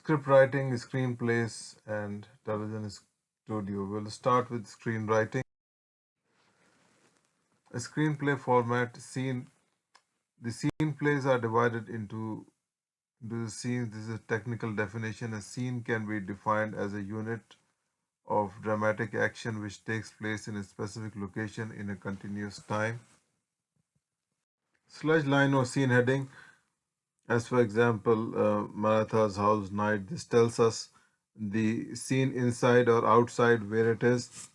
Scriptwriting Screenplays and Television Studio. We'll start with screenwriting. A screenplay format scene. The scene plays are divided into the scenes. This is a technical definition. A scene can be defined as a unit of dramatic action which takes place in a specific location in a continuous time. Slash line or scene heading, as for example, Maratha's house night. This tells us the scene inside or outside, where it is,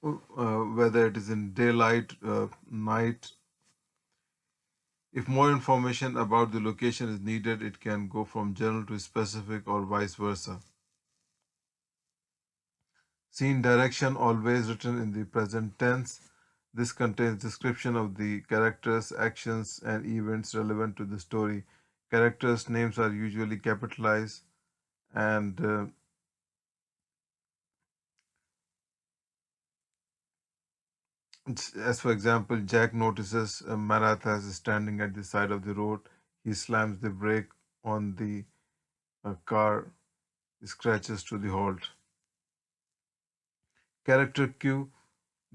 whether it is in daylight, night. If more information about the location is needed, it can go from general to specific or vice versa. Scene direction, always written in the present tense. This contains description of the characters, actions, and events relevant to the story. Characters' names are usually capitalized, and as for example, Jack notices Maratha is standing at the side of the road. He slams the brake on the car, scratches to the halt. Character cue.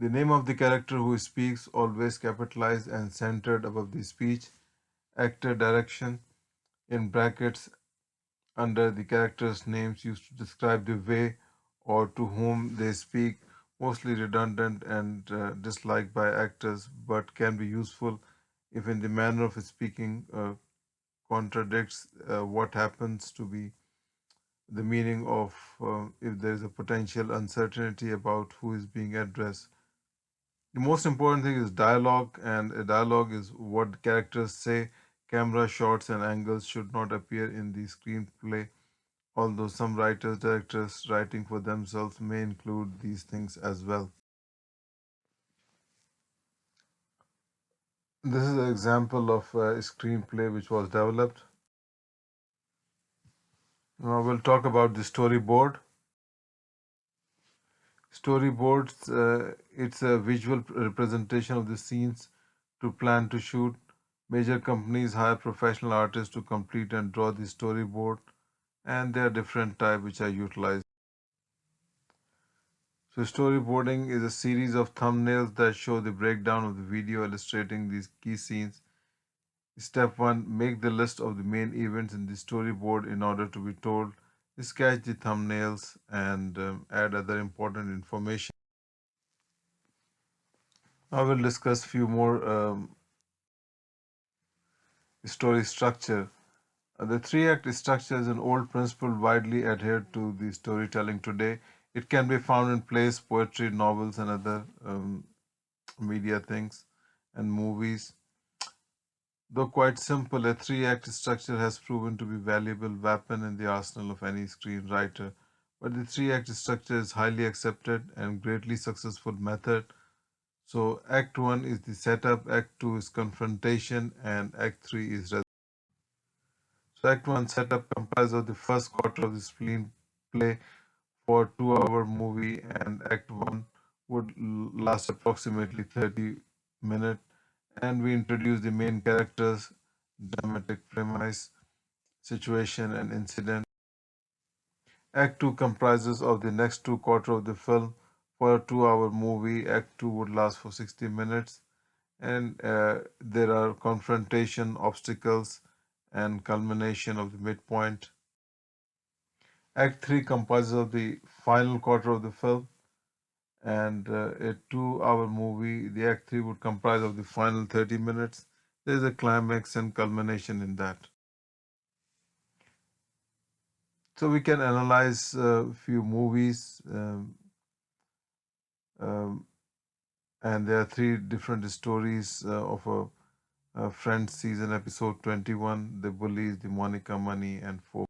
The name of the character who speaks, always capitalized and centered above the speech. Actor direction, in brackets under the characters' names, used to describe the way or to whom they speak, mostly redundant and disliked by actors, but can be useful if in the manner of speaking contradicts what happens to be the meaning of, if there is a potential uncertainty about who is being addressed. The most important thing is dialogue, and a dialogue is what characters say. Camera shots and angles should not appear in the screenplay, although some writers, directors writing for themselves may include these things as well. This is an example of a screenplay which was developed. Now we'll talk about the storyboard. Storyboards, it's a visual representation of the scenes to plan to shoot. Major companies hire professional artists to complete and draw the storyboard, and there are different types which are utilized. So storyboarding is a series of thumbnails that show the breakdown of the video illustrating these key scenes. Step 1. Make the list of the main events in the storyboard in order to be told. Sketch the thumbnails and add other important information. I will discuss few more story structure. The three-act structure is an old principle widely adhered to the storytelling today. It can be found in plays, poetry, novels, and other media things and movies. Though quite simple, a three-act structure has proven to be a valuable weapon in the arsenal of any screenwriter. But the three-act structure is highly accepted and greatly successful method. So Act 1 is the setup, Act 2 is confrontation, and Act 3 is resolution. So Act 1 setup comprises of the first quarter of the screenplay for 2-hour movie, and Act 1 would last approximately 30 minutes, and we introduce the main characters, dramatic premise, situation, and incident. Act 2 comprises of the next two quarters of the film. For a 2-hour movie, Act 2 would last for 60 minutes, and there are confrontation, obstacles, and culmination of the midpoint. Act 3 comprises of the final quarter of the film, and a 2-hour movie, the Act 3 would comprise of the final 30 minutes. There is a climax and culmination in that. So we can analyze a few movies, um, and there are three different stories of a Friends season episode 21, The Bullies, The Monica Money, and Four.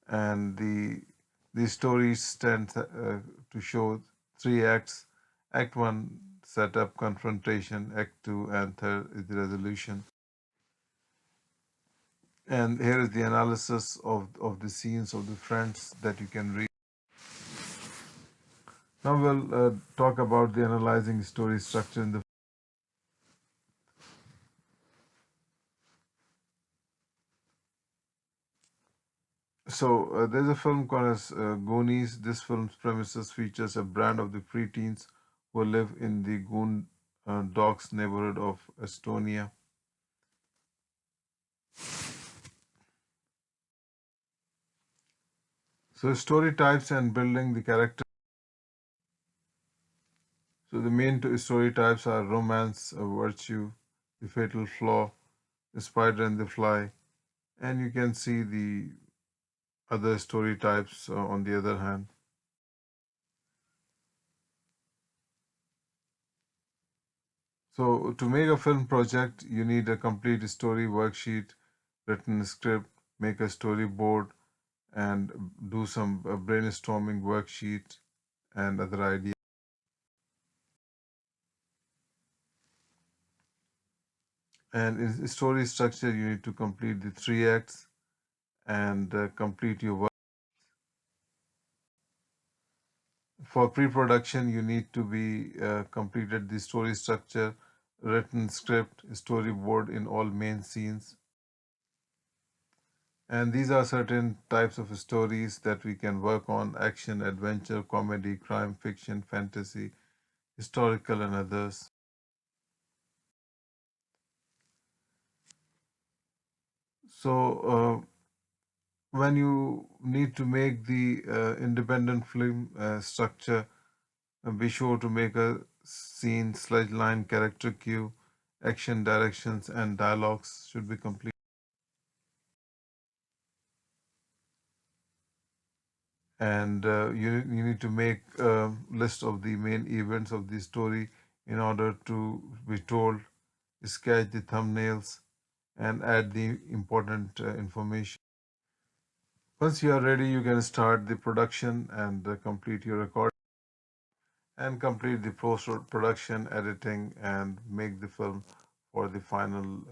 And the story stands to show three acts. Act 1 setup, confrontation. Act 2 and third is the resolution. And here is the analysis of the scenes of the Friends that you can read. Now we'll talk about the analyzing story structure in the. So there's a film called as Goonies. This film's premises features a brand of the preteens who live in the Goon Docks neighborhood of Estonia. So story types and building the character. So the main two story types are romance, virtue, the fatal flaw, the spider and the fly, and you can see the other story types on the other hand. So to make a film project, you need a complete story worksheet, written script, make a storyboard, and do some brainstorming worksheet and other ideas. And in story structure, you need to complete the three acts and complete your work. For pre-production, you need to be completed the story structure, written script, storyboard in all main scenes. And these are certain types of stories that we can work on: action, adventure, comedy, crime, fiction, fantasy, historical, and others. So, when you need to make the independent film structure, be sure to make a scene, slide line, character cue, action, directions, and dialogues should be complete. And you need to make a list of the main events of the story in order to be told, sketch the thumbnails, and add the important information. Once you are ready, you can start the production and complete your record and complete the post production, editing, and make the film for the final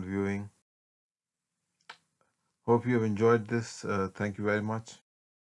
viewing. Hope you have enjoyed this. Thank you very much.